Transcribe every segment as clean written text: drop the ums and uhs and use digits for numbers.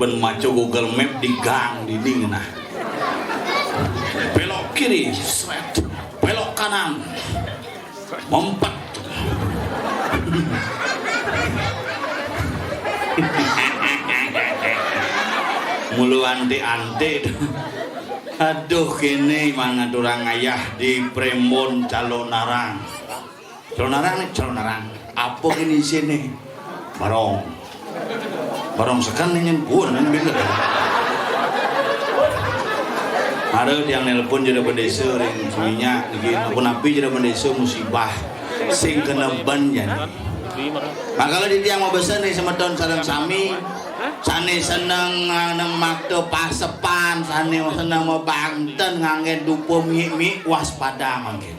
ben maco Google Map di gang di ding nah. Belok kiri, seret. Belok kanan. Mempat. Mulu ante-ante. Aduh kene mana durang ayah di Prembon Calonarang. Calonarang. Apa ini sini? Barong sekan nih pun bener. Ada yang nelpon jadi pendesa ring suinya begini pun api jadi pendesa musibah sing kena ban ya. Makanya di tiang mau besen nih semeton sareng sami sane seneng makte pasepan sane seneng mau Banten ngangen dupo mi waspada mangke.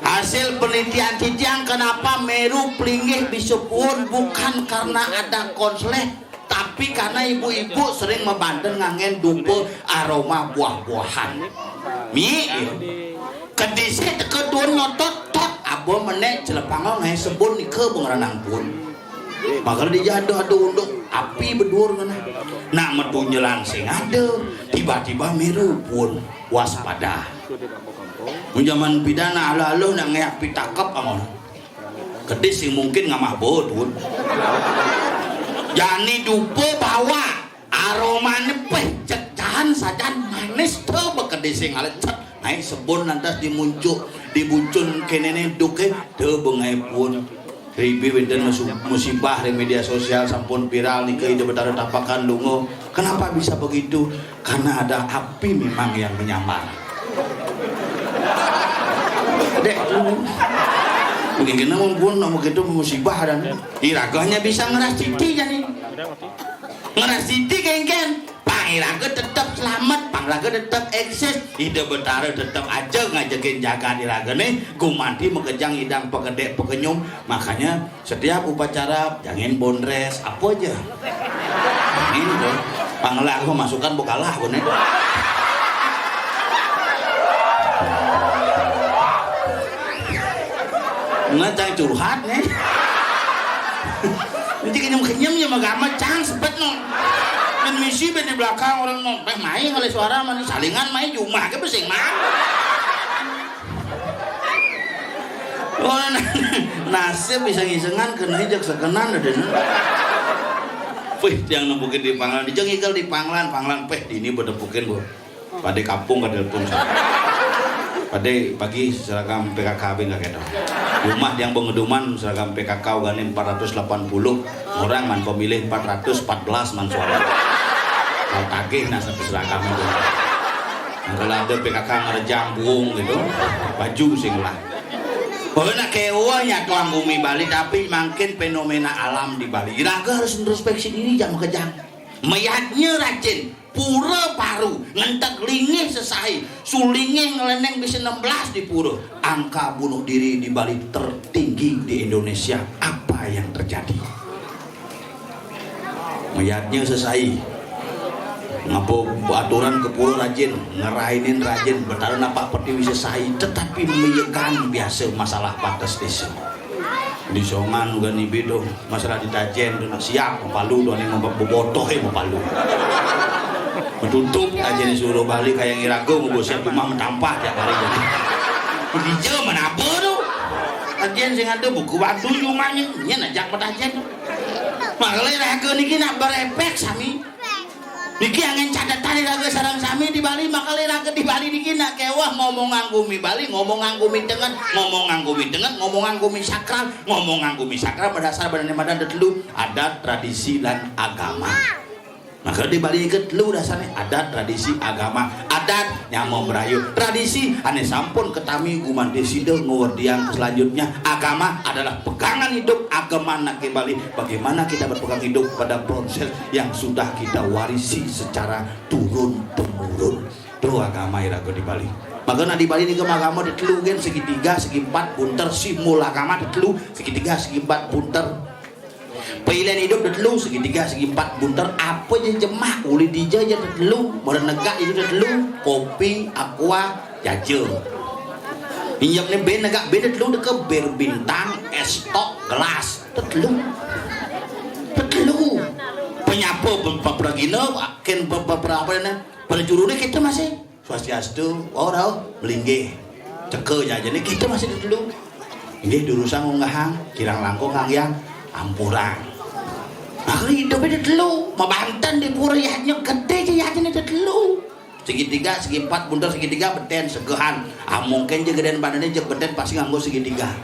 Hasil penelitian Cijang kenapa Meru Plinggih disebut bukan karena ada konsleh tapi karena ibu-ibu sering membanten ngangen dupo aroma buah-buahan. Mi kedisi kedua nyotot tot abo menek jelepangan naik sebun ke bengeranang pun. Makanya dijatuh untuk api bedur ngana. Nak metu nyelang sing ada tiba-tiba Meru pun waspada. Zaman pidana ala-ala nak ngayak pitakap amon. Kedis sing mungkin ngamah bodun. Jani dupo bawa aroma nepeh cecahan sajan manis tuh bekedis sing alecet naik sebun lantas dibuncun kenene duke teu bengai pun ribi wenten musibah di media sosial sampun viral nih ke betara tapakan lungo. Kenapa bisa begitu? Karena ada api memang yang menyamar. Dek, begini pun begitu musibah dan iragahnya bisa ngeras titi jadi ngeras titi kengken pangiraga tetap selamat pangiraga tetap eksis ide betara tetap aja ngajakin jaga iraga nih gumanti mengejang hidang pegedek pekenyum. Makanya setiap upacara jangan bondres apa aja ini tuh panglaga masukkan bukalah bener. Ngacang curhat nih. Nanti kenyam ya magama cang sepet no. Dan misi di belakang orang mau main oleh suara mana salingan main jumah ke besing mah. Oh nasib bisa ngisengan kena hijak sekenan ada. Wih yang nembukin di Panglan dijeng ikel di Panglan peh ini bedepukin bu. Pada kampung kada telepon. Pada pagi seragam PKKB nggak kedo. Rumah yang pengeduman seragam PKK gane 480 orang man pemilih 414 man suara. Kalau tagih nah satu seragam itu. Kalau ada PKK ngerejang buung gitu, baju sing lah. Pokoknya kewanya tuang bumi Bali tapi makin fenomena alam di Bali. Iraga harus introspeksi diri jangan kejang. Mayatnya rajin. Pura paru ngentek lingih sesai sulingih ngeleneng bisa 16 di pura. Angka bunuh diri di Bali tertinggi di Indonesia. Apa yang terjadi? Mayatnya sesai ngapo aturan ke pura rajin ngerainin rajin betara napak pertiwi sesai tetapi meyegan biasa masalah patas desa di songan juga nih bedo masalah ditajen tuh siap palu doang yang membotoh palu menutup aja nih suruh balik kayak ngirago mau siap cuma mentampah tiap hari jadi di jauh mana apa tuh ajen sing ada buku batu cumanya nya najak petajen makanya raga niki nak berefek sami niki angin catatan raga sarang sami di Bali makanya raga di Bali niki nak kewah ngomong anggumi Bali ngomong anggumi tengen ngomong anggumi tengen ngomong anggumi sakral berdasar badan dulu adat tradisi dan agama. Maka di Bali ke lu dasarnya adat tradisi agama adat yang mau merayu tradisi ane sampun ketami guman deside ngordiang selanjutnya agama adalah pegangan hidup agama nak ke Bali bagaimana kita berpegang hidup pada proses yang sudah kita warisi secara turun temurun itu agama irago di Bali. Maka di Bali ini ke agama ditelu gen segitiga segi empat punter simul agama ditelu segitiga segi empat punter pilihan hidup dulu segitiga segi empat bunter apa aja jemah uli dija aja dulu modern negak itu dulu kopi aqua jajel minyak ben negak beda dulu deke berbintang estok gelas dulu penyapu pepragina ken beberapa ini penjurune kita masih swastiastu ora melinggih ceke ya jadi kita masih dulu ini durusan ngahang kirang langkung kang yang ampurang akhirnya hidupnya dulu mabanten di pura yahnya gede aja yahnya dulu segitiga segi empat bundar segitiga beten segehan mungkin je gedean badannya je beten pasti nganggo segitiga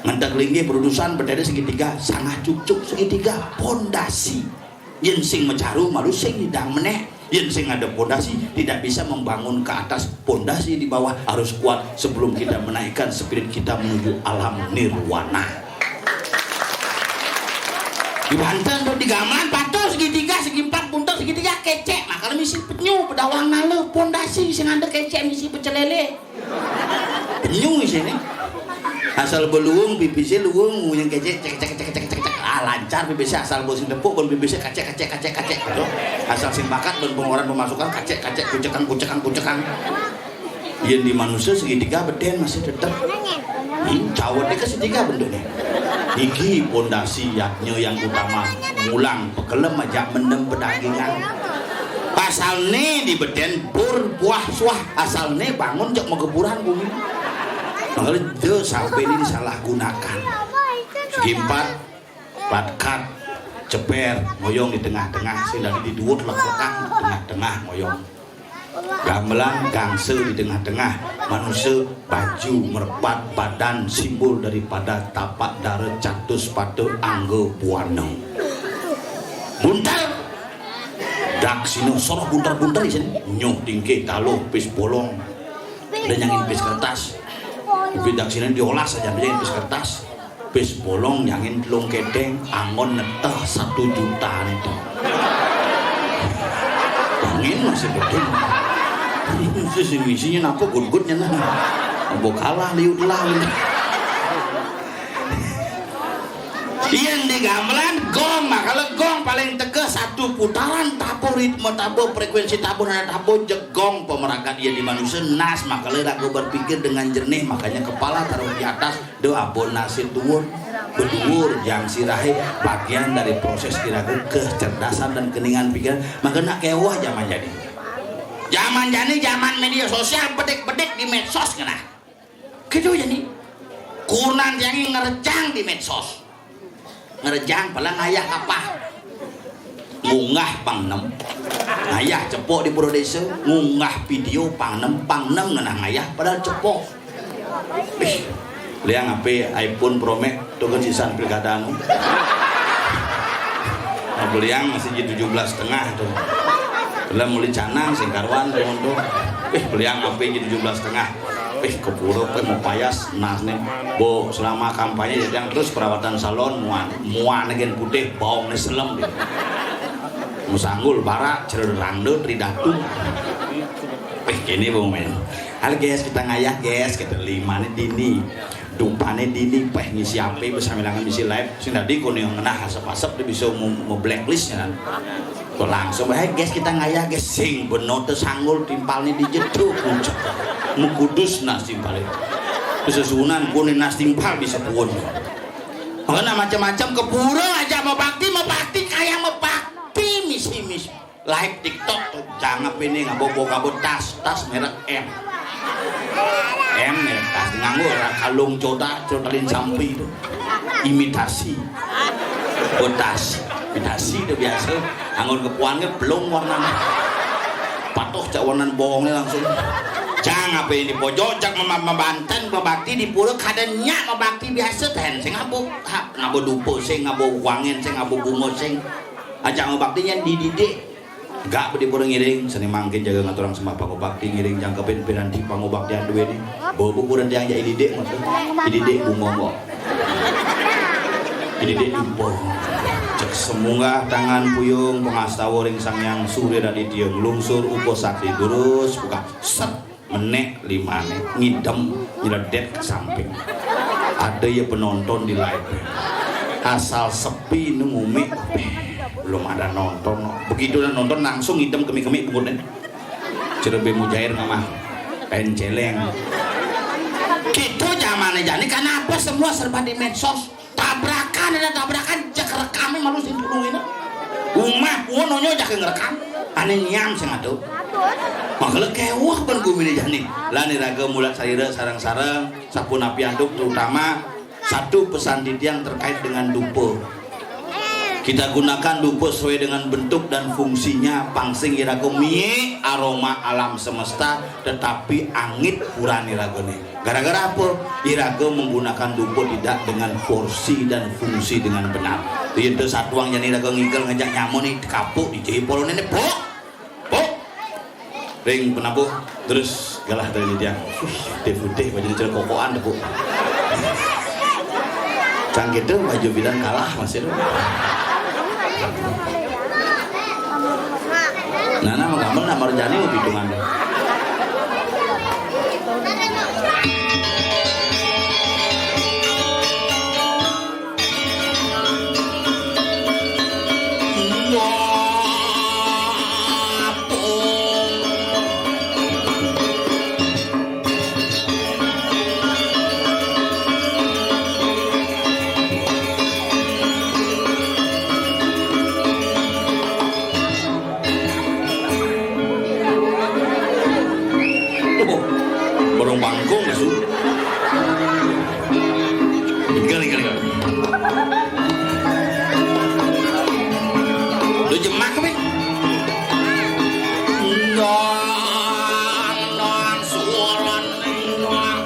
ngentek linggih berurusan betennya segitiga sangat cucuk segitiga pondasi yen sing mecaru malu sing hidang meneh yen sing ada pondasi tidak bisa membangun ke atas pondasi di bawah harus kuat sebelum kita menaikkan spirit kita menuju alam nirwana di Banten tuh di gamelan patul segitiga segi empat buntel segitiga kecek nah kalau misi penyu pedawang nalo pondasi sing ada kecek misi pecelele penyu sini asal beluung bibisnya luung yang kecek cek lancar bibisnya asal bosing tepuk bon bibisnya kacek gitu asal sing bakat bon pengeluaran pemasukan kacek kucekan yang di manusia segitiga beden masih tetap cawetnya ke segitiga bentuknya iki pondasi yaknya yang utama ngulang pekelem aja menem pedagingan asalnya di beden bur buah suah asalnya bangun cek megeburan bumi makanya itu sampai ini disalahgunakan segi empat patkat ceper ngoyong di tengah-tengah sehingga di duut lek-lekan di tengah-tengah ngoyong gamelan gangse di tengah-tengah manusia baju merpat badan simbol daripada tapak dara catus pada anggo buana buntar dak sino soroh buntar-buntar isin nyuh tingke taluh pis bolong dan nyangin pis kertas tapi dak sino diolah saja nyangin pis kertas pis bolong nyangin telung kedeng angon neteh 1 juta itu angin masih betul misinya napa gud-gudnya nah mau kalah liut lah yang di gamelan gong kalau gong paling tegas 1 putaran tapo ritme tapo frekuensi tapo dan tapo jegong pemeragat dia di manusia nas makanya aku berpikir dengan jernih makanya kepala taruh di atas doa abon nasi tuwur berduur yang sirahe bagian dari proses kiraku kecerdasan dan keningan pikiran makanya kewah zaman jadi zaman media sosial bedek-bedek di medsos kena gitu jadi kurang yang ngerejang di medsos ngerejang paling ayah apa ngunggah pangnem ayah cepok di pura desa ngunggah video pangnem ngenang ayah padahal cepok liang apa iPhone Pro Max tuh kan sisan pilkada anu beliang masih jadi 17,5 tuh beliang mulai canang singkarwan tuh beliang apa jadi 17,5 kepuro mau payas nah nih bo selama kampanye yang terus perawatan salon muan gen putih bawang nih selem gitu musanggul barak cererangdo tridatu kini bang men hal guys kita ngayah guys kita 5 nih dini dumpane dini ngisi apa bisa milangan misi live sing tadi kono yang ngenah asap-asap dia bisa mau blacklist kan kok langsung guys kita ngayah guys sing beno teu sanggul timpalnya dijeduk mu kudus nas timpal itu kesusunan kuning nas timpal bisa puun makanya macam-macam kepura aja mau bakti kayak mau bakti misi live TikTok jangan ini ngabok tas merek M ya tas nganggo kalung cotalin sampai itu imitasi imitasi itu biasa anggur kepuannya belum warnanya patuh cak warna bohongnya langsung jangan apa ini pojok cak membanten membakti di pura kadangnya membakti biasa ten sing ngabo dupo sing ngabo wangen sing ngabo bungo sing ajak membaktinya dididik gak di pura ngiring seni mangkin jaga ngaturang sembah pangobakti ngiring jangkepin piranti pangobakti adu ini bawa bukuran yang jadi didik didik bungo didik dupo cek semunggah tangan puyung pengastawa ring sang yang surya dan idya lungsur upo sakti terus buka set menek 5 ngidem nyeredet ke samping ada ya penonton di live asal sepi ngumik belum ada nonton begitu dan nonton langsung ngidem kemi-kemi bukunya cerebe mujair nama kain celeng gitu zamannya jadi kenapa semua serba di medsos tabrakan cek rekamnya malu sih dulu ini Umah wono nyonya ngerekam. Ane nyam sing atuh. Makanya kewah ben gumine jani. Lah niraga mulat sarira sarang-sarang sapuna pianduk terutama satu pesan titian terkait dengan dupo. Kita gunakan dupo sesuai dengan bentuk dan fungsinya pangsing iraga mie aroma alam semesta tetapi angit pura niragone. Gara-gara apa? Iraga menggunakan dupo tidak dengan porsi dan fungsi dengan benar. Itu satuang yang iraga ngigel ngajak nyamun nih kapuk di jepol nenek pok. Ring penabuh terus galah dari dia. Putih baju cerah kokoan bu. Cang gitu baju bidan kalah masih. Nana mau gambar nama rejani mau hitungan. Bangkong ya su. Gali. Lu jemak apa? Non suaran non.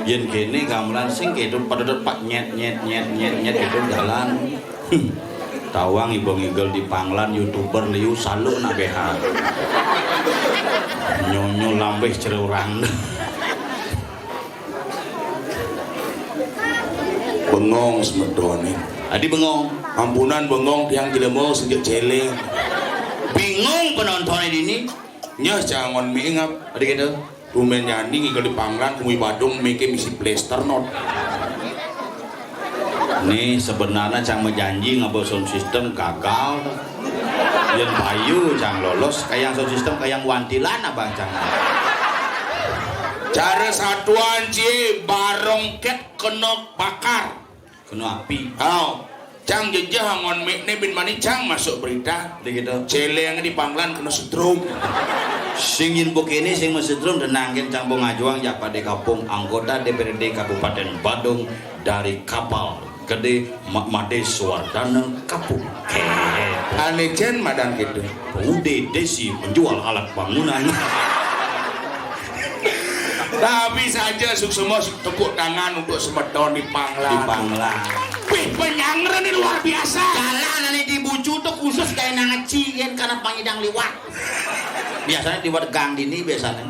Yen kene gamelan sing gitu pada depak nyet gitu jalan. Tawang ibu ngigel di panglan youtuber liu saluk nak beha. Nyonyo lambeh cerurang. Bengong semedone. Adi bengong. Ampunan bengong tiang jelema sejak celeng. Bingung penonton ini. Nya jangan mingap. Adi gitu. Rumen nyanyi ngigel di panglan kumi Badung make misi plaster not. Nih sebenarnya cang menjanji ngabawa sound system gagal. Yang payu cang lolos kayak sound system kayak wantilan abang cang. Cara satuan cie barongket kena bakar. Kena api. Cang jejah hangon mek ne bin mani cang masuk berita. Begitu. Celeng di panglan kena setrum. Sing yin bukini sing mesetrum denangin campung ngajuang ya pada kampung anggota DPRD Kabupaten Badung dari kapal gede Made Suwardana Kapung. Alejen madan gitu. Udah desi menjual alat bangunan. Tapi saja suksema tepuk tangan untuk semedon di panglan. Di panglan. Wih, penyangren ini luar biasa. Jalan ini di bucu tuh khusus kayak nangecien karena pangidang liwat. Biasanya liwat gang ini biasanya.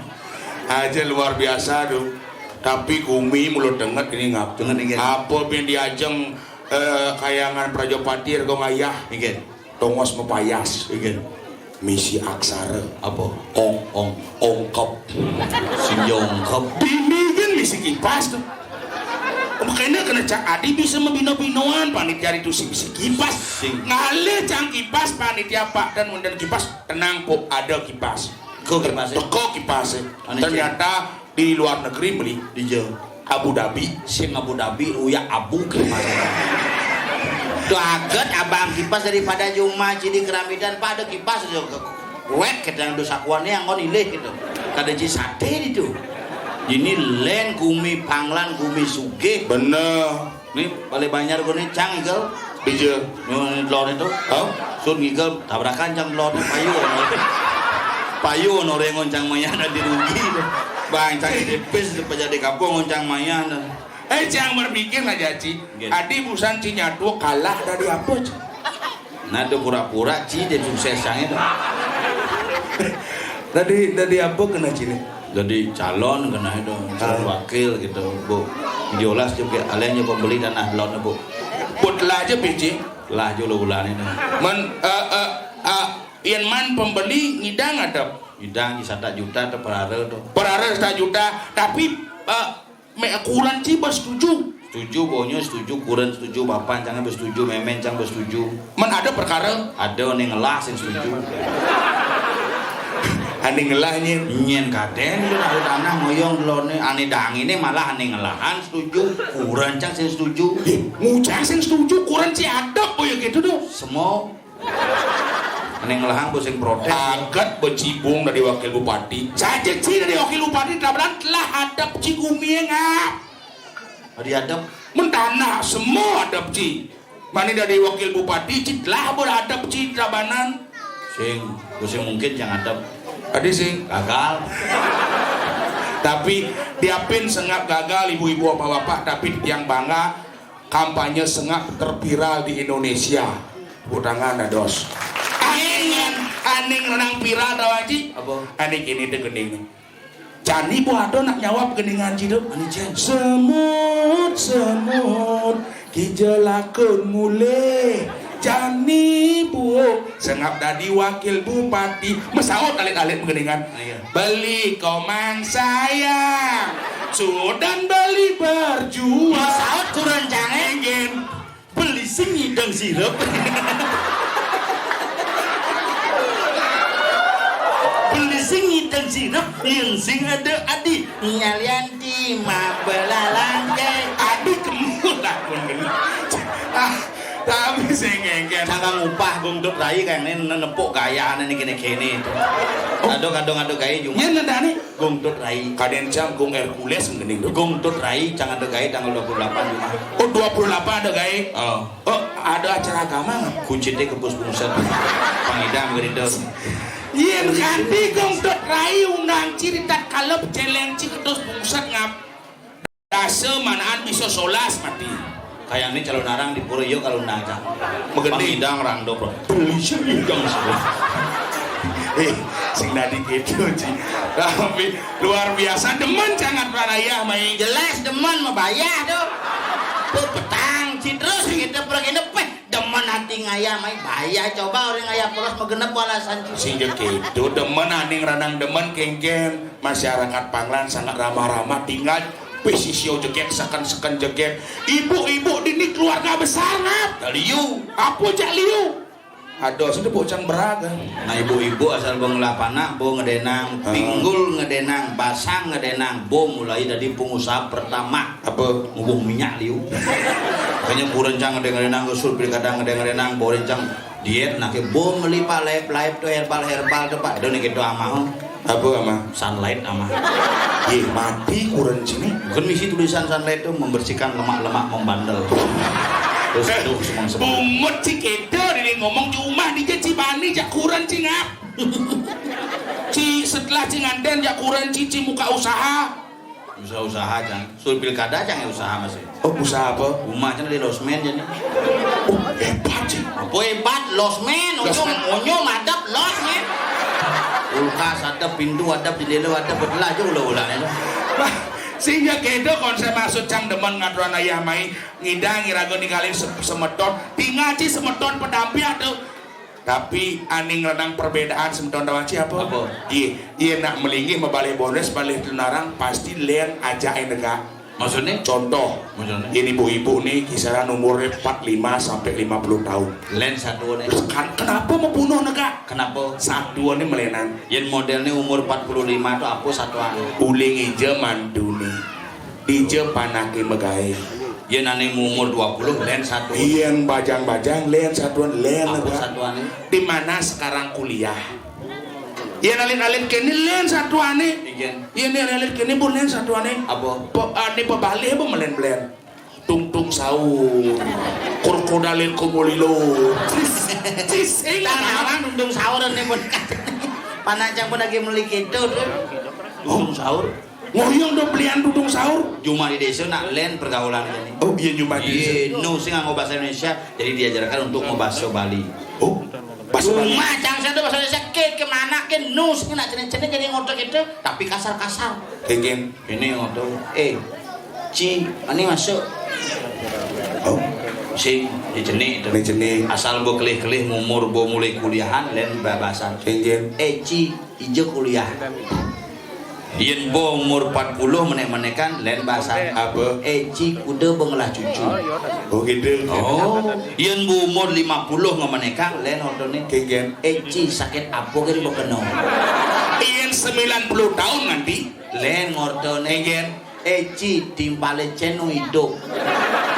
Aja luar biasa tuh. Tapi kumi mulut denget ini ngap. Apa pun diajeng kayangan Prajopati Ergo Ngayah. Ingin. Tongos mepayas. Ingin. Misi aksara. Apa? Ongkop. Si Yongkop. Ini kan misi kipas tuh. Makanya kena cak adi bisa membino-binoan panitia itu si kipas. Ngale cang kipas panitia pak dan mundan kipas tenang pop ada kipas. Kok kipas? Kok kipas. Ternyata di luar negeri beli di Abu Dhabi. Sing Abu Dhabi uya abu kipas. Doaget abang kipas daripada Juma Cidi Keramidan pada kipas juga. Wet kadang dosa kuannya yang ngon ilih gitu. Kada ji sate itu. Ini len kumi panglan kumi suge bener nih paling banyak gue nih cang igel bija lor itu sun igel tabrakan cang lor payu norengon cang maya ada di rugi bang cang dipes jadi kampung ngoncang maya cang berpikir lah Jaci adi busan Cinyatu kalah dari apa nah itu pura-pura ci dan sukses cang itu dari apa kena Cini jadi calon kena itu calon wakil gitu bu diolas juga alenya pembeli dan ahlon bu buat lah aja biji lah jolo bulan itu yen man pembeli ngidang ada Idang 1 juta atau per hari 1 juta, tapi me ukuran ci setuju. Setuju, bonyo setuju, kuren setuju, bapak jangan bersetuju, memen jangan bersetuju. Man ada perkara Ada nih ngelah sing setuju. ane ngelahnya Nyen kaden lu nak tanah moyong delone ane dang ini malah ane ngelahan setuju, kuren cang sing setuju. ngujang sing setuju kuran ci ada oh ya gitu tuh. Semua ane ngelahan bos sing protes. Agak becibung dari wakil bupati. Saja ci dari wakil bupati telah hadap ci gumi ngap. Diadap Mentanah semua hadap ci. Mana dari wakil bupati ci telah berhadap ci Trabanan. sing mungkin jangan adap Tadi sing gagal. tapi diapin sengap gagal ibu-ibu bapak-bapak, tapi yang bangga kampanye sengap terviral di Indonesia. Butangan dos. Aning renang viral tau aji. Apa? Aning ini teh gening. Cani bu ado nak nyawab geningan ci tuh. Ane jen. Semut kijelakeun mule. Jani bu sengap dadi wakil bupati mesaut alit-alit geningan. Iya. Beli komang sayang sudan beli berjuang Saut kuren jangan beli sing ngidang sirup. Beli sing ngidang sirup yang sing ada adi nyalian di mabelalangkai adi kemulah pun gini. Tapi saya ngengken jangan upah guntuk rai kayak ini nepuk gaya ini kene-kene itu. Aduk gaya cuma nya nadani guntuk rai kaden jam gung Hercules gening tuh. guntuk rai jangan ada gaya tanggal 28 cuma. Oh 28 ada gaya. Oh ada acara agama nggak? Kuncitnya ke pus-pusan pangidam gerindo. Yen kandi gong dot rai undang cerita kalep celenci kedos pusat ngap. Dase manaan bisa solas mati. Kayak ini calon narang di Puryo kalau nangka Mengerti. pangidang rando bro beli sing ngidang sirup. Sing nadi gitu Ci. Tapi luar biasa demen jangan pranaya main. Jelas demen membayar tuh petang terus kita pergi nepeh demen hati ngaya mai bayar coba orang ngaya polos megenep walasan Sing gitu demen aning ranang demen kengken masyarakat Panglan sangat ramah-ramah tinggal pesisio jegek sekan jegek ibu-ibu dini keluarga besar ngap liu apa jak liu aduh sudah bocang beraga nah ibu-ibu asal bong lapana bo ngedenang pinggul ngedenang basang ngedenang bo mulai dari pengusaha pertama apa ngubung minyak liu kayaknya bu rencang ngedenang usul pilkada ngedenang bo rencang diet nak bo melipa live tuh herbal tuh pak do nih gitu amah apa ama sunlight amah ye mati kurang sini bukan misi tulisan sunlight itu membersihkan lemak-lemak membandel terus aduh semang-semang bungut si kedo ini ngomong cuma di Cibani jak kurang cingap ci setelah cinganten jak kurang cici muka usaha usaha jangan sul pilkada jangan usaha masih oh usaha apa rumah jangan di losmen jadi oh hebat sih apa hebat losmen onyo madap losmen kulkas ada pintu ada jendela ada belah aja ulah-ulahnya bah sehingga kedo konsep maksud cang demen ngaturan ayah mai ngidang ngirago ninggalin semeton tinggal ci semeton pedampi tuh tapi aning renang perbedaan semeton dawaci apa iya nak melingih membalik bonus balik tenarang pasti len aja enega maksudnya contoh ini ibu-ibu nih kisaran umurnya 45 sampai 50 tahun len satu nih kan kenapa mau bunuh nega kenapa satu nih melenan yang modelnya umur 45 itu apa satuan uling ije manduni ije panake megai yang nane umur 20 len satu yang bajang-bajang len satuan len apa nega satuan di mana sekarang kuliah yang alin-alin kini len satuan nih yang alin kini pun len satuan nih apa ini pebalik apa melen-melen tung-tung sahur krokodilin kumulilo cising orang tung sahur nih pun panajang pun lagi memiliki itu tung sahur ngoyong do belian dudung sahur cuma di desa nak len pergaulan ini oh iya cuma di desa no sih nggak bahasa Indonesia jadi diajarkan untuk ngebahasa Bali oh bahasa Bali macam saya tuh bahasa Indonesia kemana ke nus nak cene-cene jadi ngotot itu tapi kasar-kasar kengin ini ngotot ci ini masuk oh sing dijenik asal mbok kelih-kelih umur mbok mulai kuliahan len babasan Kenggen eci ijo kuliah yen mbok umur 40 menek-menekan len bahasan apa eci kudu bengelah cucu oh gitu yen mbok umur 50 ngemenekan len ontone Kenggen eci sakit apa kan mbok kena yen 90 tahun nanti len ngortone Kenggen eci timpale cenu hidup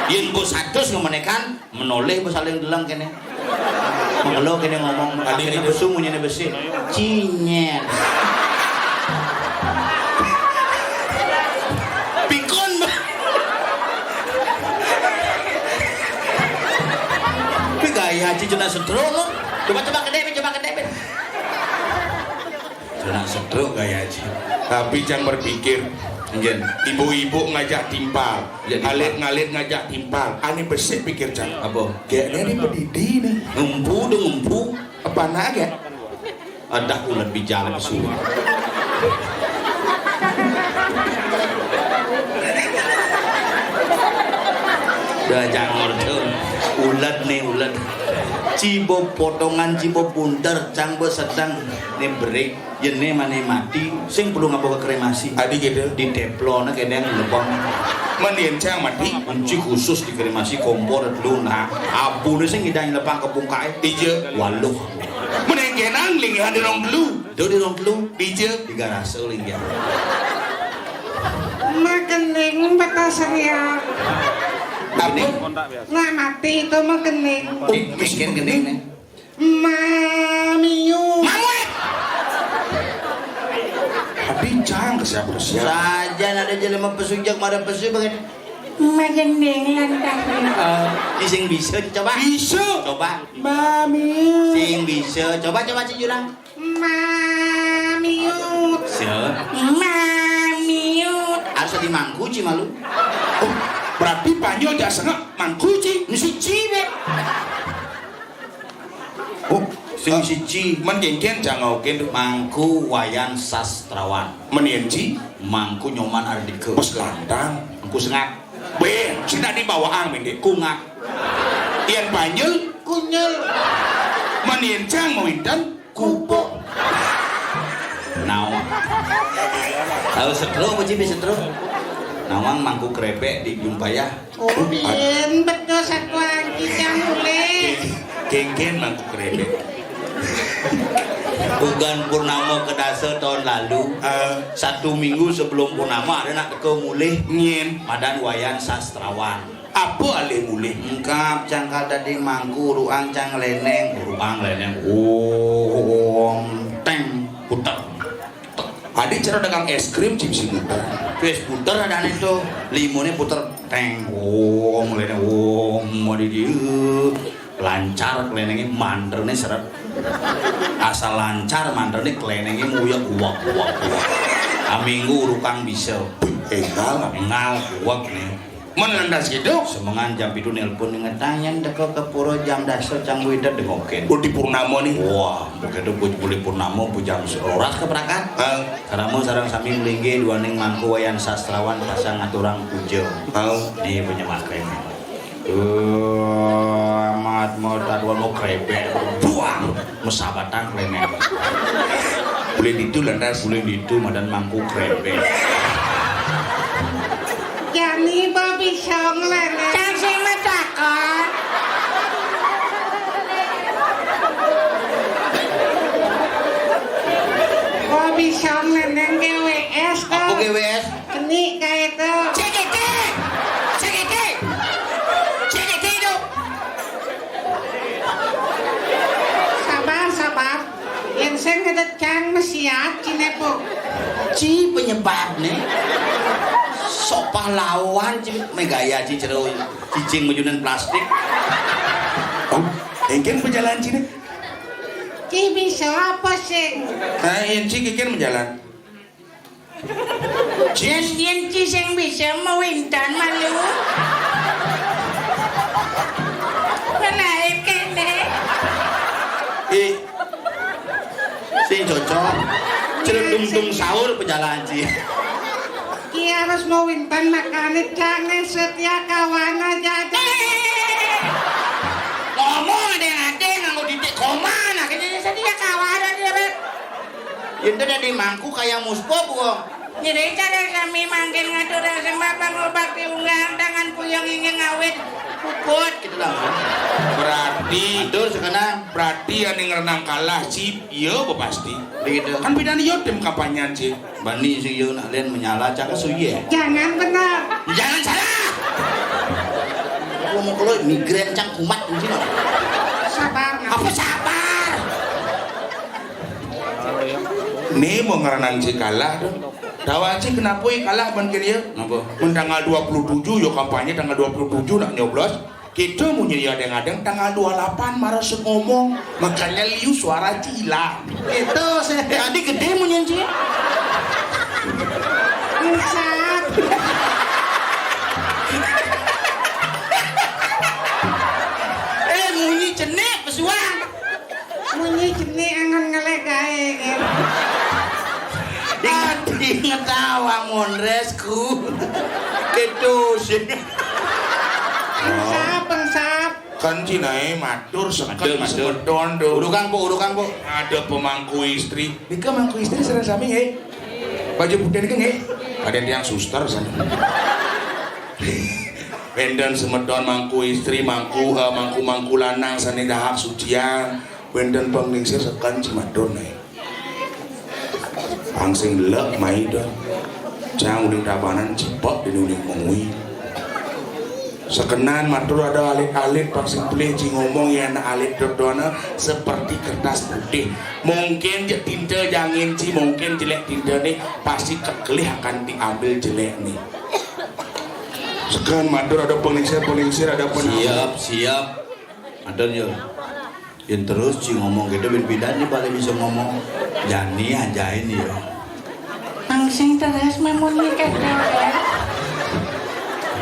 yen mbok 100 ngemenekan menoleh mbok saling deleng kene mengelo kene ngomong akhirnya besu munyene besi cinyet pikon tapi gaya haji cuna stroke lo coba ke debit cuna stroke gaya haji tapi jangan berpikir Ngen. Ibu-ibu ngajak timpal, Ya, timpal. ngalit ngajak timpal. Ani bersih pikir cang. Apa? Kayaknya ini pedidi nih. Ngempu Apa naga? ada ulat bijal semua. Dah jangan ulat nih ulat. Cibo potongan cibo punter cang sedang nih break jene mane mati sing perlu ngabawa ke kremasi Adi gitu. di teplona kene lebong Mandian cang mati. kunci khusus di kremasi kompor dulu nah abune sing ngidang lepang ke pungkae Ije. waluh Menengke nangling ada rong dulu. do di rong telu Ije. di garase ling ya Makening batas saya. Apa? Nggak mati itu makening. di miskin gening nih Mamiu. Adi cang siapa? saja ada jelema pesujak mara pesu banget Makening lantas. di sing bisa coba Bisa. coba Mamiu. sing bisa coba si jurang Mamiu. se Mamiu. harus di mangkuci malu Oh, berarti panyo jak sengak mangkuci. misi cibe Oh, sing siji Menengken cang oke. mangku wayan sastrawan Menienci. mangku nyoman ardike Bos gantang. mangku sengak Ben, sina di bawah angin deh. kungak Ian panjel. kunyel Manien cang mau intan. kupo nawang tahu setro apa cibi setro nawang mangku krepek di jumpaya Ubin betul satu lagi yang mulai. Kengken mangku kredit. bukan purnama kedasa tahun lalu 1 minggu sebelum purnama ada nak ke mulih Nyen. madan wayan sastrawan Apa alih mulih? engkap cangkal tadi mangku ruang cang leneng teng putar Adik cara dagang es krim cip si muter. wes putar ada itu limunnya putar teng leneng mau di dieu lancar kelenengnya manderne seret asal lancar manderne kelenengnya nguyak uak aminggu urukang bisa Enggak. ngal uak nih Menandas gitu. semengan jam itu nelpon ngetanyan deko ke puro jam dasar cang wider dengokin Oh di Purnama nih. wah begitu boleh purnama bu jam seroras keberangkat Mau. karamu sarang sami melinggi dua ning mangku wayan sastrawan pasang aturang pujo Mau. di penyemak krepek amat mau tadwal mau krepek buang mesabatan klenek Boleh itu landas. boleh itu madan mangku krepek Jadi babi song lele. Kasih macakon. Babi song lele GWS apa tuh. GWS Keni kayak itu. CGT itu Sabar. Yang saya ngedecang mesiat cinepo. ci penyebabnya sok pahlawan ci megaya ci cero cicing mejunan plastik Oh, Engken berjalan cina. Ci bisa apa sih? Nah, yang cik Engken berjalan. Yang ci yang bisa mewintan malu. Menaik kene. sing cocok cerudung sahur pejalan ci Ki harus mewintan makanya jangan setia kawan aja deh. Itu dari mangku kayak muspo buang. Jadi cara kami mangkin ngatur sembah pangobati unggang tangan puyeng ingin ngawit puput Gitu lah. Berarti Atur sekarang. berarti yang renang kalah sih, iya pasti. Begitu. Kan bidang yo tim kampanye sih. Bani sih yo nak lian menyala cak suye. jangan benar Jangan salah. Aku mau keluar migren cang kumat di sini. sabar Apa sabar? Nih mau ngerenang sih kalah dong. Dawan sih kenapa kalah mungkin ya? Kenapa? Men tanggal 27 yo kampanye tanggal 27 nak nyoblos. Kita mau nyeri adeng-adeng tanggal 28 marah ngomong makanya liu suara cila. Itu saya tadi gede mau nyanyi. insap Munyi cenek pesuang. munyi jenis angon ngelek gae Adi ngetawa monresku. Gitu sih. insap Kan Cinai matur sekat Matur. semedon do. Urukan po. Ada pemangku istri. Dika mangku istri serang sami ya. Baju putih ini kan ya. Ada yang suster sana. Bendan semedon mangku istri mangku lanang sana dahak sucian. Bendan penglingsir sekan cimadon ya. Pangsing lek mai dong. Jangan uling tabanan cipok di uling mengui. Sekenan matur ada alit-alit pangsing pilih ngomong ya anak alit dodona seperti kertas putih. Mungkin tinta jangan ci mungkin jelek tinta nih pasti kekelih akan diambil jelek nih. Sekenan matur ada pengingsir ada Siap. Adon yo. Yang terus ci ngomong gitu bidan nih balik bisa ngomong. Jani ajain yo. langsing terus memunyi kedua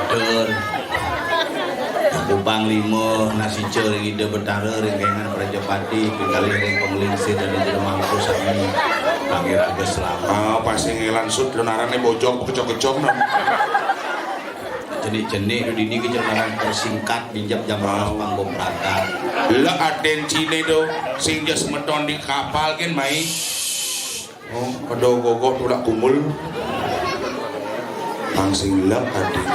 Betul. Kupang limo nasi cering ide betara ringkengan Prajapati kali ring penglingsir dan ide mangku sami panggil agus selama. pasti ngilan sud lunarane bojong kecok-kecok no. Jenik-jenik dini kecerdasan tersingkat pinjam jam panggung prata. Lah aden cine do sing jas medon di kapal kan mai. Oh, pedo gogok tulak kumul. Pangsing lek aden.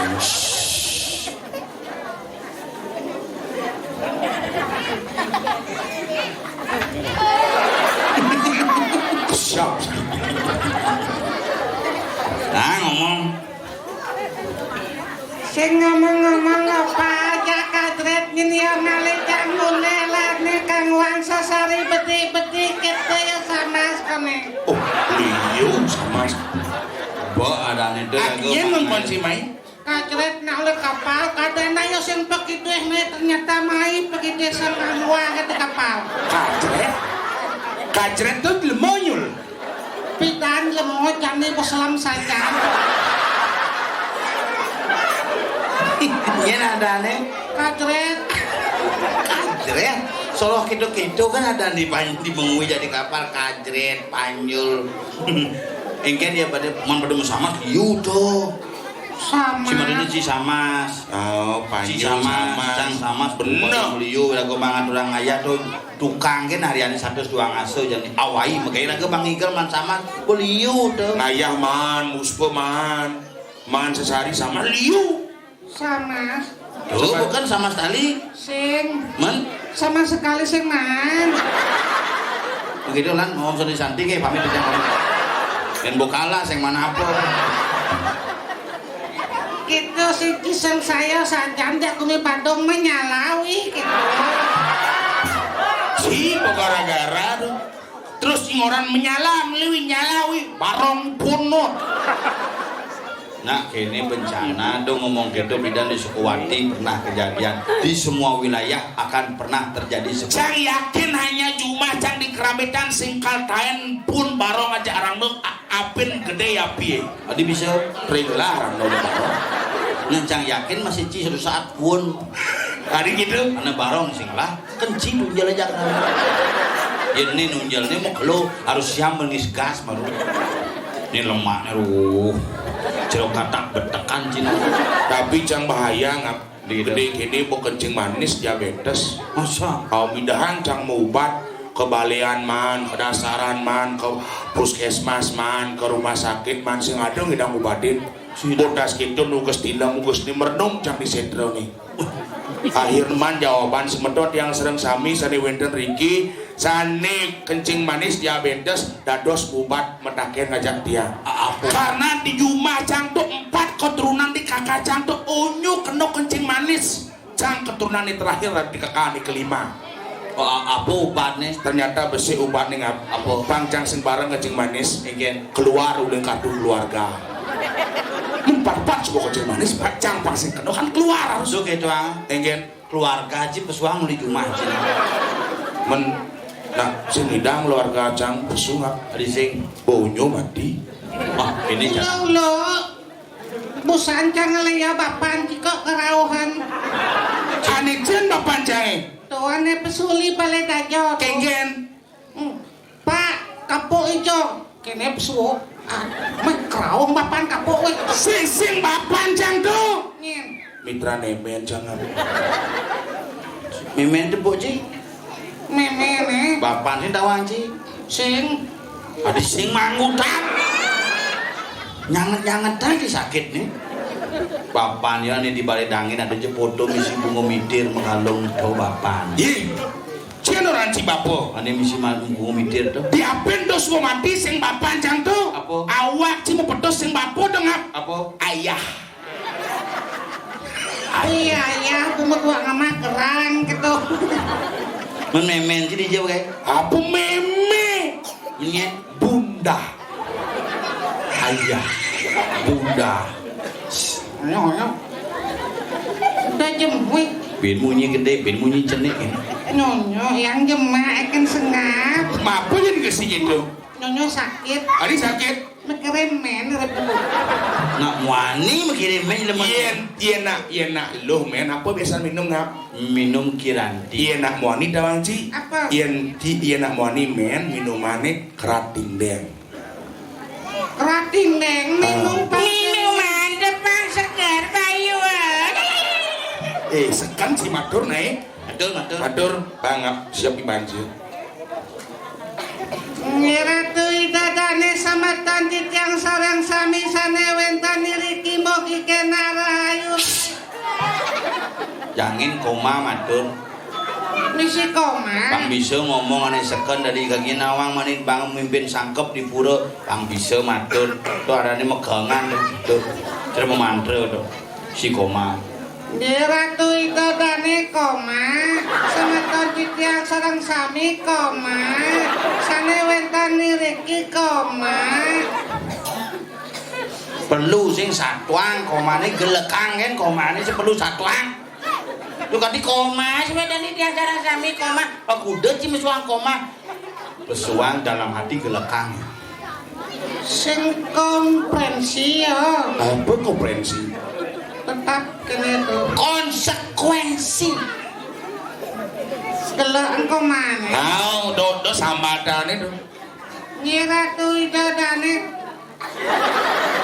Siap. Nah ngomong. sing ngomong-ngomong apa aja kadret gini yang ngalih canggung nelaknya kang wangsa sari beti-beti kita ya sama sekali Oh, liu sama. Bo ada nih Akhirnya ngomong si mai. kadret ngalih kapal kadang ya sing begitu ternyata mai begitu sang anwa ke kapal Kacret tuh lemonyul. pidan lemot jani peselam saja Iya ada nih. kadret Kajret. Solo gitu kan ada di mengui jadi kapal kajret, panjul. Engken dia pada sama yudo. sama Si madene si samas. Oh, Si panjang samas, can samas bener. Liu lagu mangan urang aya tuh tukang kan harian 102 ngaso jadi awai makanya lagu Bang Igel man samas beliu tuh. Ngayah man, muspe man. Man sesari sama liu. sama Tuh bukan sama sekali. sing Men sama sekali sing man begitu lan ngomong sedih santi kayak pamit aja ngomong. Dan bokala sing mana apa. gitu si kisah saya saja ndak kumi Bandung menyalawi gitu Si gara-gara tuh. Terus orang menyalam, liwi nyalawi, barong punut. Nah ini bencana dong ngomong gitu bidan di Sukuwati pernah kejadian di semua wilayah akan pernah terjadi seperti Cang yakin hanya cuma cang di keramaitan singkal taen pun barong aja arang meng apin gede ya pie. tadi bisa Ringlah arang dong barong. ngencang yakin masih ci suatu saat pun Hari gitu. karena barong sing lah kenci nunjal aja ya ini nunjalnya mau lo harus siap mengis gas baru ini lemaknya jeruk katak betekan cina Tapi cang bahaya ngap. Gitu. Gede gini mau kencing manis diabetes. masa Kau mindahan cang mau obat ke balean man, ke dasaran man, ke puskesmas man, ke rumah sakit man, sing ada ngidang obatin. Bodas gitu nugas tindak nugas di merenung jam di sentro nih. Akhir man jawaban semedot yang sering sami sani wenten Riki sani kencing manis diabetes dados bubat metaken ngajak dia. Karena di rumah cang tuh 4 keturunan di kakak cang tuh unyu kena kencing manis. Cang keturunan ini terakhir di kakak ini kelima. Oh, apa obatnya? Ternyata besi obat nih apa? Pangcang sing bareng kencing manis, Egen keluar udah kartu keluarga. 4 sebuah kencing manis, pacang pasing kena kan keluar harus. so gitu Egen keluarga aja pesuang di rumah aja. men, nah sing hidang keluarga cang pesungat, Di sing. bonyo mati. Wah, ini Ya jangan. Allah. Busan cang leya bapan kok kerauhan. Anijen bapak cange, Tuane pesuli bale dajo. Egen. Pak, kapok ijo. Kene pesu. Mekrauh bapan kapok we. Sing bapak cang tuh. Nyen. Mitra nemen jangan. Mimen tebuk Ci. Memene Bapak ini tawang Ci. sing Adi sing mangutan. Nyanget-nyanget tadi sakit nih. Bapak ini di balik dangin ada je foto misi bunga mitir menghalung tau bapak. Ih, cien orang Cibapo. Ini misi bunga mitir tuh. Diapain dos gua mati sing bapak cang tuh. Apa? Awak cimo pedos sing bapo dengap. Apa? Ayah. iya ya kumut wa ngamah kerang gitu. Memen Ci di jauh kayak. Apa meme? Ini Bunda. Ayah. Bunda. Ayo ayo. Udah jemui. bin munyi gede, bin munyi cenik. Nyonyo yang jemaah akan sengap. Apa jadi kesini tuh? Nyonyo sakit. Adi sakit. Mekeremen rebu. Nak wani mengirim mail lemah. Iya nak loh men apa biasa minum ngap? Minum kiranti. Iya nak muani dawang ci. Apa? Iya nak muani men minumannya kerating deng. Kerating neng minum Minuman depan segar bayu. Sekan si matur naik. Matur, matur. Matur bangap siap dibanjir. Ratu idadane sama tantit yang sarang sami sane wentani riki mogi kenarayu. Jangan koma matur. Misi koma. Bang bisa ngomong aneh seken dari kaki nawang manit bang memimpin sangkep di pura. Bang bisa matur. Tuh ada ini megangan tuh. Cara memantra tuh. Si koma. Ratu idadane koma sama tantit yang sarang sami koma sane wentani riki koma. Perlu sing satuang komane gelekang kan komane perlu satuang. Tuh kan di koma sebenarnya di antara sami koma. Aku udah cuma suang koma. Pesuang dalam hati gelekang. Sing komprensi ya. Apa komprensi? Tetap kene tuh. Konsekuensi. Segala engkau mana? Kau dodo sambatan itu. Nyi Ratu idadane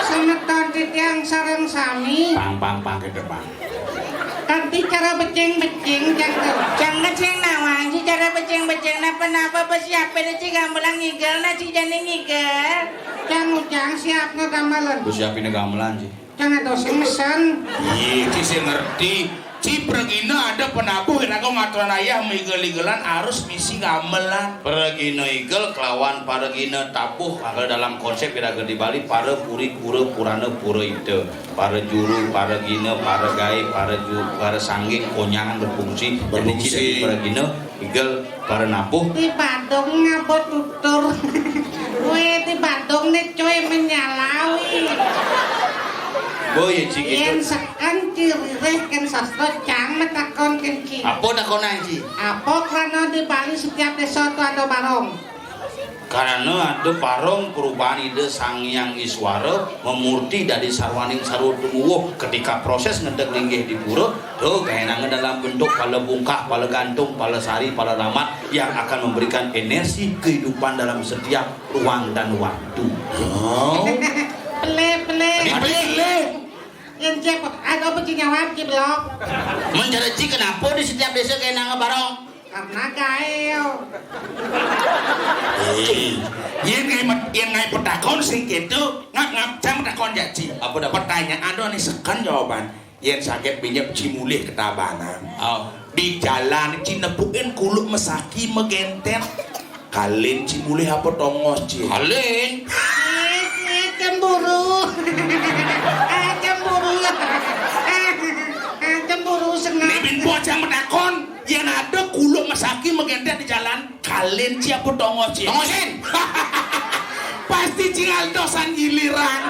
sama tantit yang sarang sami. Pang ke depan. Tanti cara beceng-beceng jangan. Jangan sing nawang si cara beceng-beceng napa-napa siapa deh si gamelan ngigel na si jane ngigel. Jangan siapnya gamelan. Gue siapin gamelan sih. Jangan dosen mesen. Iya, ci ngerti. Ci pergina ada penabuh yang aku ngaturan ayah migel-igelan harus misi gamelan. Pergina igel kelawan paragina tabuh kalau dalam konsep kita di Bali para puri purana pura itu para juru para gina para gai para sangging konyangan berfungsi jadi ciri pergina igel para nabuh Di Bandung ngabot tutur. Weh di Bandung nih coy menyalawi. boy cik Yang itu sekan cirireh kan sastra cang metakon kenci. apa takonan sih Apa karena di Bali setiap desa itu ada barong. karena ada parong perubahan ide sang yang iswara memurti dari sarwaning sarwutuwo ketika proses ngedek linggih di pura tuh kainangan dalam bentuk pala bungkah, pala gantung, pala sari, pala ramat yang akan memberikan energi kehidupan dalam setiap ruang dan waktu. Oh. Pele. Yang siapa? Ada apa jawab di blog? Menjadi kenapa di setiap desa kainangan barong? karena gael. Yen ngai petakon sing gitu ngap jam petakon jaji. Apa dah? Pertanyaan doang nih sekan jawaban. Yen sakit pinjam cimulih ketabanan. Oh. Di jalan cinepukin kuluk mesaki megenten. Kalian cimulih apa tongos ci? Kalian Cemburu. Cemburu. Cemburu senang. Nebin bocah medakon yang ada kuluk mesaki megenten di jalan. Kalian siapa tongos ci? Tongosin. Pasti cingal dosan giliran.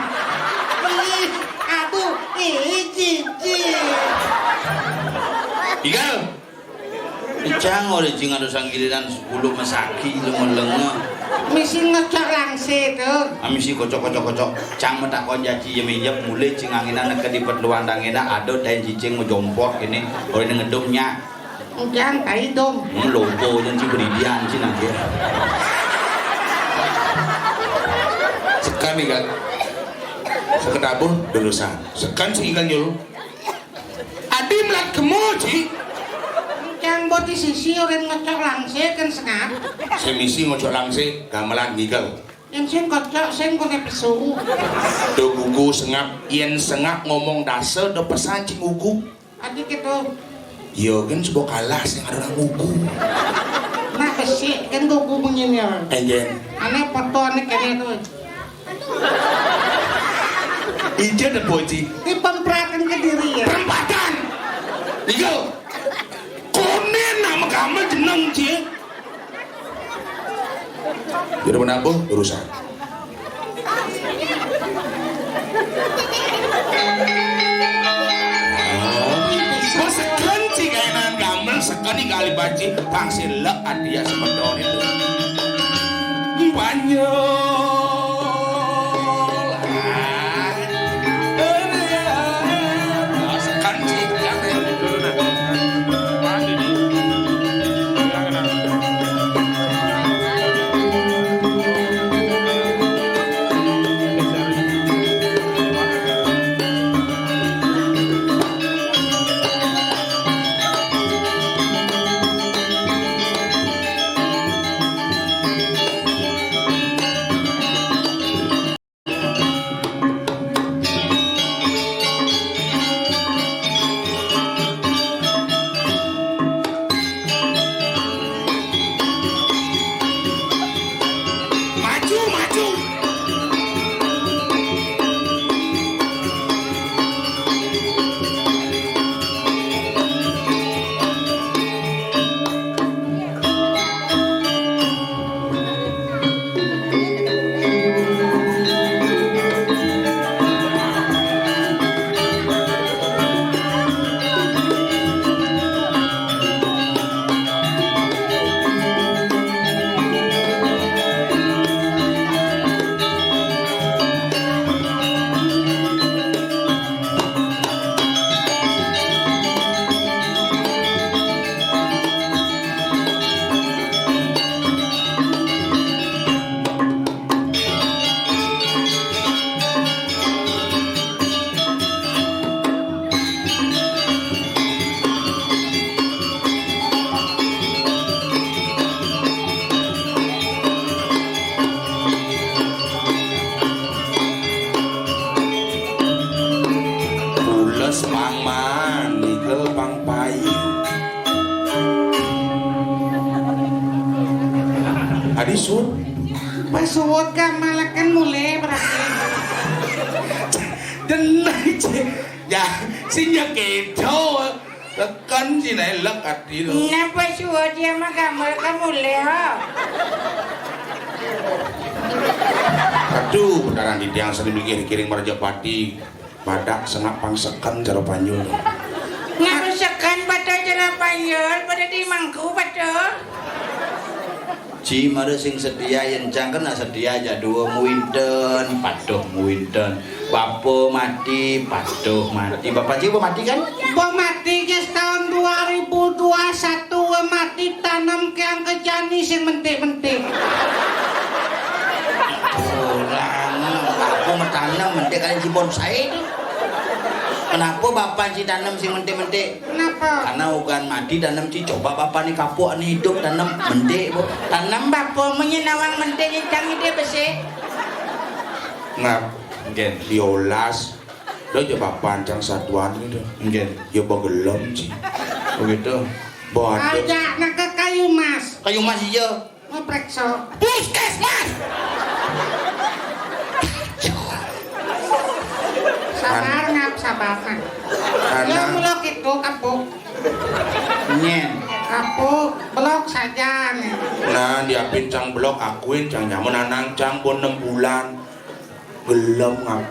Aduh, cici. Igal. Icang oleh jingan dosang giliran 10 mesaki lenga. Misi ngecok langsi tuh. Amisi kocok. Cang metakon jaji yemejep mulai cinganginan ke di perluan dangena ado dan cicing ngejompor ini oleh ngedumnya. Jangan kai dong. Logo dan ciberidian sih nanti. Sekan nih kan. Sekedabur dosa. Sekan sih kan yul. Adi melat kemoji. Jangan buat di sisi orang ngecok langsi kan senang. Semisi ngocok langsung gamelan gigal. Yang sen kocok, sen kone pesu. Do gugu sengap, yen sengap ngomong dasar do pesan cing gugu. Adik itu. Yo kan sebuah kalah sing ada orang gugu. Nah besi kan gugu begini ya. Enjen. Aneh foto aneh kene tuh. Ije dan boji. Dipemprakan ke diri ya. Perempatan. Gigal. Konen nama kamu jeneng cie. Jadi menapa urusan. Oh, sekan sih kainan gamel sekali kali baci pangsil lek adia sepedon itu. Banyak. Adisut Pasuwot ka malakan mulai berarti. dan naik ya sinya kedo tekan si naik lekat itu. Kenapa suruh dia mah gambar kamu leha? Aduh, beneran di tiang seni kiring Marjapati badak sengak pangsekan cara panjul. Ngarusakan pada cara panjul pada di mangku pada. Ci mare sing sedia yen jang kena sedia aja dua muinten, paduh muinten. Bapak mati, paduh mati. Bapak Ci mati kan? Bang mati guys tahun 2021 mati tanam keang kejani sing mentik-mentik. Orang aku metanam mentik kalian ci bonsai itu. Kenapa bapak si tanam si mentik-mentik? Kenapa? Karena ugan mati tanam si coba bapak ni kapuk ni hidup tanam mentik bu. Tanam bapak menyenawang mentik yang ide besi. Ngap, Mungkin. diolas. Lo coba pancang satuan gitu. Mungkin. Ya bagelem sih. Begitu. Bodoh. Ajak nak ke kayu mas. Kayu mas hijau. Mau prekso. Puskesmas. Sabar ngap sabar nak. Karena Ya blok itu kapuk. Nyen. Kapuk blok saja nih. nah dia pincang blok akuin cang nyaman anang cang pun 6 bulan. Gelem ngap.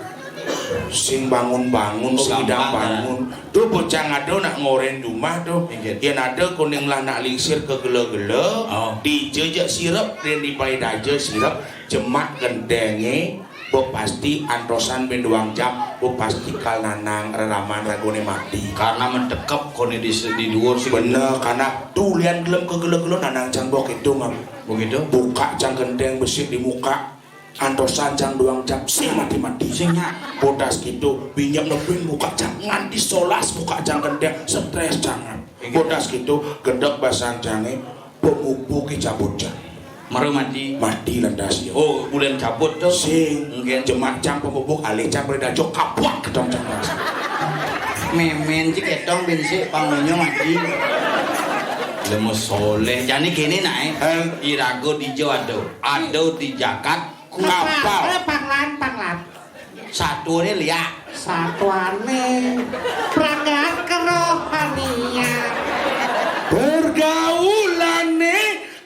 Sing bangun-bangun, Oh, sing hidang gampang, bangun. Tuh bocah ngado nak ngoren rumah tuh. Inggit. Yen ada kuning lah nak lingsir ke gele-gele. Oh. Dijejak sirup, dan dipalai daje sirup. Jemak gendenge. Bo pasti antosan benduang jam. Bo pasti kal nanang reraman ragone mati. Karena mendekap kone di luar sih. Bener, karena tuh lian gelem ke gele-gele nanang cang bok itu ngam. Begitu. Buka cang gendeng besi di muka. Antosan cang duang jam sing mati-mati. Singnya. Bodas gitu, pinjam nebing buka cang nganti solas buka cang gendeng stres jangan. Bodas gitu, gendek basang cange, pemupuki cabut cang. Maru mati. Mati lendas ya. Oh, bulan cabut tuh. Sing, Mungkin. jemak cang pemupuk alih cang beredajo kapuak ketong cang mas. Memen cik etong bensik pangunyo mati. Lemu soleh. Jadi gini naik. Irago di Jawa ado di Jakat. Kapal. Panglan. Satu ini liak. Satuane pragat kerohania. Pergaulane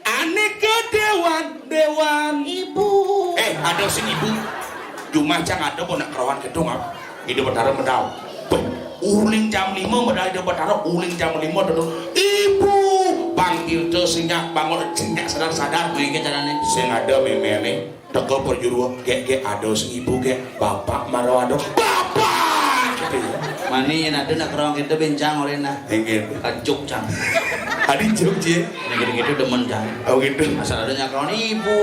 aneka dewan. Ibu. Ada sing ibu. Cuma cang ada pun nak kerohan gedung apa? Hidup bertaruh medal. Uling jam 5 medal hidup bertaruh. Uling jam 5 duduk. Ibu. Panggil tuh sinyak bangun sinyak sadar. Mereka caranya. Sing ada memene. Teko perjuruan. Gek ada sing ibu gek. Bapak marah ada. Bapak. Gitu ya. Mani yang ada nak kerong kita bencang oleh nah. Ingin. Kajuk cang. Adi jogje. Ini gitu-gitu demen cang. Oh gitu. Asal ada nyakrong ibu,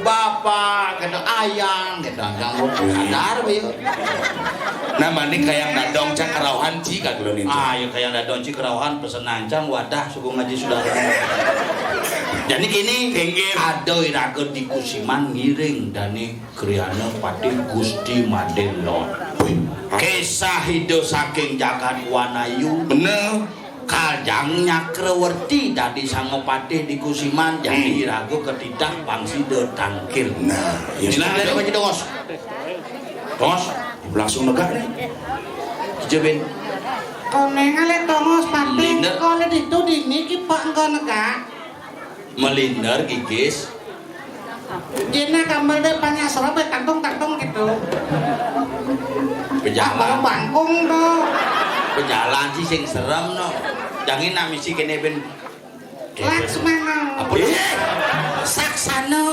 bapak, kata ayang, kata kamu sadar bayo. Nah mani kayak nadong cang kerauhan cika dulu nih. Ayo kayak ada donci kerauhan pesen nancang wadah suku ngaji saudara. Jadi kini ada iraga di Kusiman ngiring dani kriana pati Gusti Madelon. Kisah hidup saking Jagat Wanayu. Bener. Kajang Nyakrawerti dari Sangopati di Kusiman jadi iraga ketidak bangsi de tangkil. Nah, ya Inilah sudah. ada baca dongos. Dongos Langsung negak nih. kijebin. Kau nengale tongos papi. Linder. Kau le ditu dini ki pak engkau negak. Melindar gigis. Jena gambar deh banyak serobet kantung gitu. Baru Pejalan. bangkung tuh. Pejalan sih sing serem no. Jangan nami si kene ben. Laksmana. Apa lu? Saksana.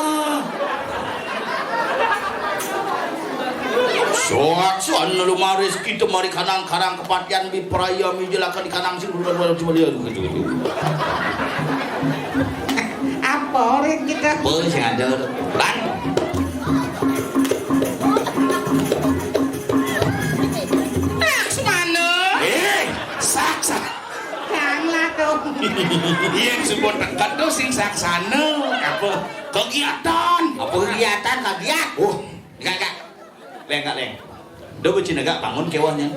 Soak lumaris kita mari kanang-karang kepatian bi praya mi jelaka di kanang sing coba dia gitu. Apa orang kita? Apa sing ada lan. Laksmana. Saksa. Janganlah tuh. Iya disebut dekat tuh sing saksana. Apa? Kegiatan. Apa kegiatan kagiat? Oh, Enggak. Leng. Dia beci negak bangun kewahnya.